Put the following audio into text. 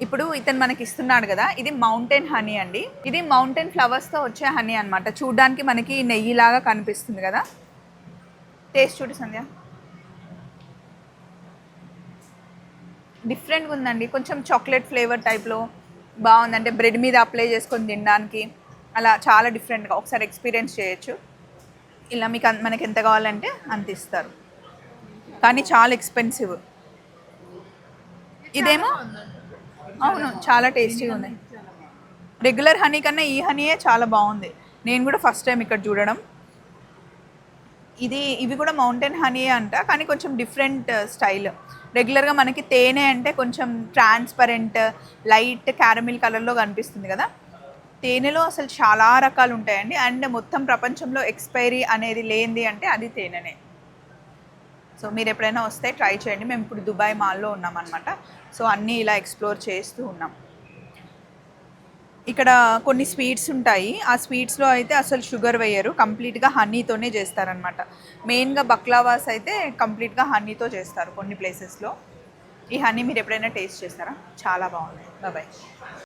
ఇప్పుడు ఇతను మనకి ఇస్తున్నాడు కదా, ఇది మౌంటైన్ హనీ అండి. ఇది మౌంటైన్ ఫ్లవర్స్తో వచ్చే హనీ అనమాట. చూడ్డానికి మనకి నెయ్యిలాగా కనిపిస్తుంది కదా. టేస్ట్ చూడు సంధ్య. డిఫరెంట్గా ఉందండి, కొంచెం చాక్లెట్ ఫ్లేవర్ టైప్లో బాగుంది. అంటే బ్రెడ్ మీద అప్లై చేసుకొని తినడానికి అలా చాలా డిఫరెంట్గా ఒకసారి ఎక్స్పీరియన్స్ చేయొచ్చు. ఇలా మీకు మనకి ఎంత కావాలంటే అంత ఇస్తారు, కానీ చాలా ఎక్స్పెన్సివ్. ఇదేమో అవును, చాలా టేస్టీగా ఉన్నాయి. రెగ్యులర్ హనీ కన్నా ఈ హనీయే చాలా బాగుంది. నేను కూడా ఫస్ట్ టైం ఇక్కడ చూడడం. ఇవి కూడా మౌంటైన్ హనీ అంట, కానీ కొంచెం డిఫరెంట్ స్టైల్. రెగ్యులర్గా మనకి తేనె అంటే కొంచెం ట్రాన్స్పరెంట్ లైట్ క్యారమిల్ కలర్లో కనిపిస్తుంది కదా. తేనెలో అసలు చాలా రకాలు ఉంటాయండి. అండ్ మొత్తం ప్రపంచంలో ఎక్స్పైరీ అనేది లేనిది అంటే అది తేనెనే. సో మీరు ఎప్పుడైనా వస్తే ట్రై చేయండి. మేము ఇప్పుడు దుబాయ్ మాల్లో ఉన్నామన్నమాట. సో అన్నీ ఇలా ఎక్స్ప్లోర్ చేస్తూ ఉన్నాం. ఇక్కడ కొన్ని స్వీట్స్ ఉంటాయి. ఆ స్వీట్స్లో అయితే అసలు షుగర్ వేయరు, కంప్లీట్గా హనీతోనే చేస్తారనమాట. మెయిన్గా బక్లావాస్ అయితే కంప్లీట్గా హనీతో చేస్తారు కొన్ని ప్లేసెస్లో. ఈ హనీ మీరు ఎప్పుడైనా టేస్ట్ చేస్తారా? చాలా బాగుంది. బాయ్.